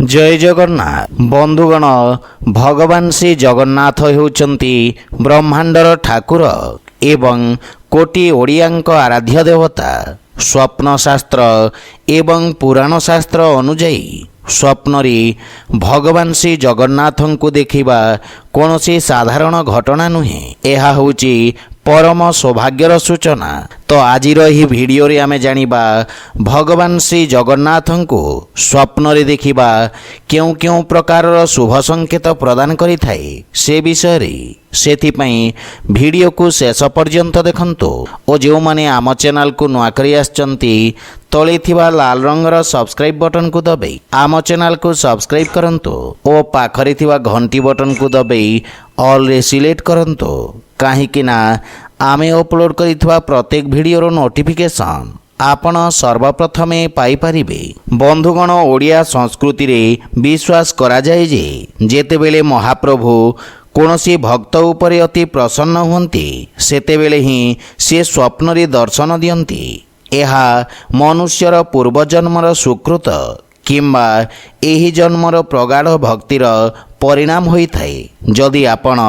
जय जगन्नाथ बंधुगण भगवान श्री जगन्नाथ हेउचंती ब्रह्मांडर ठाकुर एवं कोटि ओडियांक आराध्य देवता। स्वप्न शास्त्र एवं पुराण शास्त्र अनुजाई स्वप्नरी भगवान श्री जगन्नाथ को देखिबा कौनसी साधारण घटना नुहे। यह होची परम सौभाग्यर सूचना। तो आज भिडियो रे आमे जानिबा भगवान श्री जगन्नाथ को स्वप्न रे देखिबा क्यों क्यों प्रकार शुभ संकेत प्रदान करि थाए से विषय रे। सेथिपई भिडियो को शेष पर्यंत देखंतु और जो माने आम चैनल को नुआ करि आछंती तळे थिबा लाल रंगर सब्सक्राइब बटन को दबाई आम चैनल को सब्सक्राइब करंतु और पाखरे थिबा घंटी बटन को दबाई ऑल रे सिलेक्ट करंतु काहेकि ना आमे अपलोड करिथवा प्रत्येक भिडियोर नोटिफिकेशन आपण सर्वप्रथमे पाई परिबे। बंधुगण ओडिया संस्कृति रे विश्वास करा जाय जे जेतेबेले महाप्रभु कौनसी भक्त उपरे अति प्रसन्न हुंती सेतेबेले ही से स्वप्न रे दर्शन दियंती। एहा मनुष्यर पूर्वजन्मर सुकृत किंबा एही जन्मर प्रगाढ़ भक्तिर परिणाम होइथाए। जदि आपण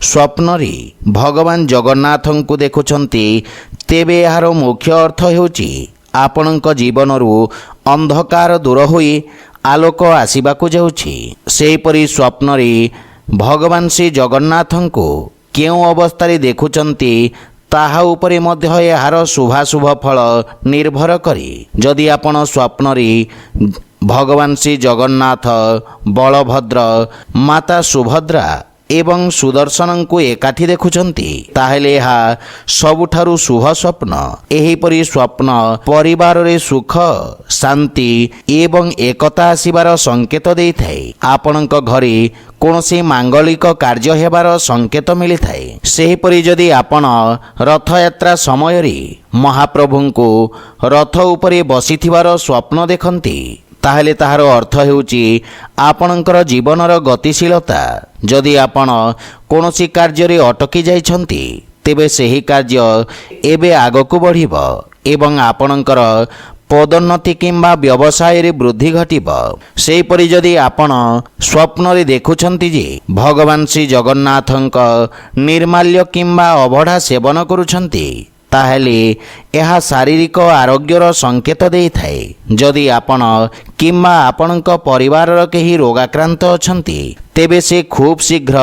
स्वप्न रे भगवान जगन्नाथ को देखुछंती तेबे यार मुख्य अर्थ हेउची आपणक जीवनरू अंधकार दूर होई आलोक आसीबाकू जाउछि। सेहीपरि स्वप्न रे भगवान श्री जगन्नाथ को केउं अवस्था देखुछंती ताहा उपरे मध्य यार शुभाशुभ फल निर्भर करी। जदि आपण स्वप्न रे भगवान श्री जगन्नाथ बलभद्र माता सुभद्रा एवं सुदर्शन को एकाठी देखुछंती ताहेले यह सबुठारु शुभ स्वप्न। एहीपरि स्वप्न परिवार रे सुख शांति एवं एकता आसीबार संकेत देइथाए। आपणक घरे कौनसी मांगलिक कार्य हेबार संकेत मिली थाए। सेहीपरि जदि आपण रथ यात्रा समय रे महाप्रभु को रथ उपरे बसिथिबार स्वप्न देखंती ताहेले ताहार अर्थ हेउची आपणकर जीवनर गतिशीलता। जदि आपण कौनसी कार्य रे अटकी जाइछंती तेबे सेही कार्य एबे आगकू बढ़िब एवं आपणकर पदोन्नति किंबा व्यवसाय रे वृद्धि घटिब। सेहीपरि जदि आपण स्वप्न रे देखुछंती जे भगवान श्री जगन्नाथंक निर्माल्य किंबा अभढ़ा सेवन करुछंती ताहेले यह शारीरिक आरोग्यर संकेत देइथाए। जदि आपण किंबा आपणक परिवार केही रोगाक्रांत अछंती तेबे से खूब शीघ्र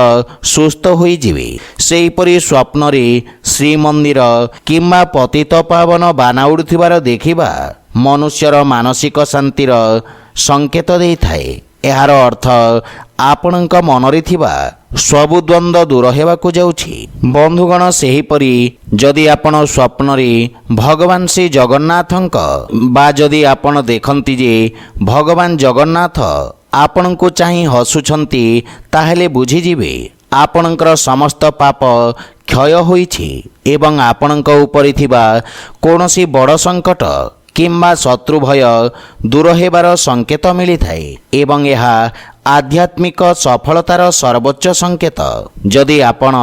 सुस्थ होई जिवे। सेहीपरि स्वप्न रे श्रीमंदिर किंबा पतित पावन बाना उड़ुथिबार देखिबा मनुष्यर मानसिक शांतिर संकेत देइथाए। एहार अर्थ आपणक मनरे थिबा सबु द्वंद्व दूर हेबाकू जाउछि। बंधुगण सेहीपरि जदि आपण स्वप्न रे भगवान श्री जगन्नाथंक बा जदि आपण देखंती जे भगवान जगन्नाथ आपणको चाहि हसुछंती ताहेले बुझिजिबे आपणकर समस्त पाप क्षय होइछि एवं आपणक उपरि थिबा कौनसी बड़ संकट किंबा शत्रु भय दूर हेबार संकेत मिली थाए एवं यह आध्यात्मिक सफलतार सर्वोच्च संकेत। जदि आपण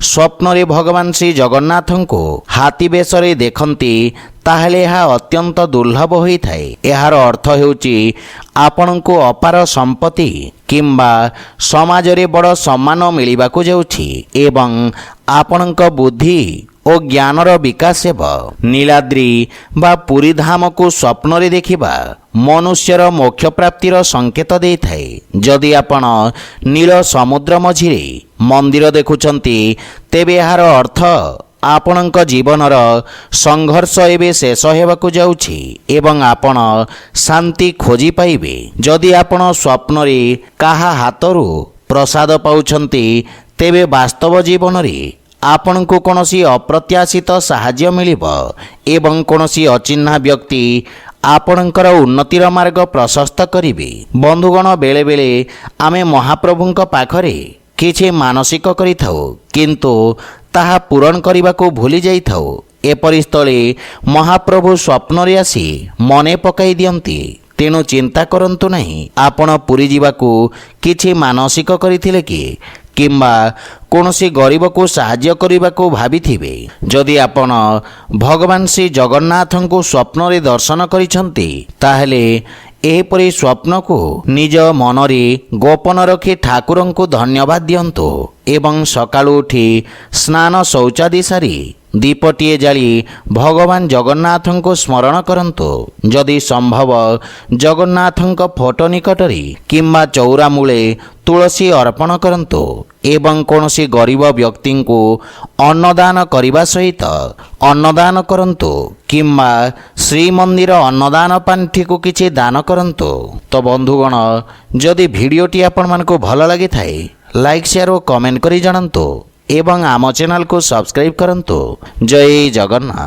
स्वप्न रे भगवान श्री जगन्नाथ को हाथी बेश रे देखंती ताहेले यह अत्यंत दुर्लभ होई थाए। यार अर्थ हेउची आपण को अपार संपत्ति किंबा समाज रे बड़ सम्मान मिलिबाकू जाउछि एवं आपणक बुद्धि और ज्ञानर विकास हेब। नीलाद्री बा पुरी धाम को स्वप्न रे देखिबा मनुष्यर मोक्ष प्राप्तिर संकेत देइथाए। जदि आपण नील समुद्र मझिरे मंदिर देखुछंती तेबे यार अर्थ आपणक जीवनर संघर्ष एबे शेष हेबाकू जाउछि एवं आपण शांति खोजी पाइबे। जदि आपण स्वप्न रे काहा हातरू प्रसाद पाउछंती तेबे वास्तव जीवन रे आपण को कौनसी अप्रत्याशित साहाय्य मिलिब एवं कौनसी अचिन्हा व्यक्ति आपणकर उन्नतिर मार्ग प्रशस्त करिवे। बंधुगण बेले बेले आमे महाप्रभुंक पाखरे किछि मानसिक करिथाउ किंतु ताहा पूरण करने भूली जाइथाउ। एपरि स्थले महाप्रभु स्वप्न रे आसी मने पकाई दियंती। तेणु चिंता करंतु नहीं आपण पुरी जीवाकू किछि मानसिक करिथिले कि किंबा कौनसी गरीब को साहाय्य करने को भाविथिबे। जदि आपण भगवान श्री जगन्नाथ को स्वप्न रे दर्शन करिछंती ताहेले ଏହିପରି ସ୍ୱପ୍ନକୁ ନିଜ ମନରେ ଗୋପନ ରଖି ଠାକୁରଙ୍କୁ ଧନ୍ୟବାଦ ଦିଅନ୍ତୁ ଏବଂ ସକାଳୁ ଉଠି ସ୍ନାନ ଶୌଚାଦି ସାରି ଦୀପଟିଏ ଜାଳି ଭଗବାନ ଜଗନ୍ନାଥଙ୍କୁ ସ୍ମରଣ କରନ୍ତୁ। ଯଦି ସମ୍ଭବ ଜଗନ୍ନାଥଙ୍କ ଫଟୋ ନିକଟରେ କିମ୍ବା ଚଉରା ମୂଳେ ତୁଳସୀ ଅର୍ପଣ କରନ୍ତୁ ଏବଂ କୌଣସି ଗରିବ ବ୍ୟକ୍ତିଙ୍କୁ ଅନ୍ନଦାନ କରିବା ସହିତ ଅନ୍ନଦାନ କରନ୍ତୁ କିମ୍ବା ଶ୍ରୀମନ୍ଦିର ଅନ୍ନଦାନ ପାଣ୍ଠିକୁ କିଛି ଦାନ କରନ୍ତୁ। ତ ବନ୍ଧୁଗଣ, ଯଦି ଭିଡ଼ିଓଟି ଆପଣମାନଙ୍କୁ ଭଲ ଲାଗିଥାଏ ଲାଇକ୍ ସେୟାର ଓ କମେଣ୍ଟ କରି ଜଣାନ୍ତୁ ଏବଂ ଆମ ଚ୍ୟାନେଲକୁ ସବସ୍କ୍ରାଇବ୍ କରନ୍ତୁ। ଜୟ ଜଗନ୍ନାଥ।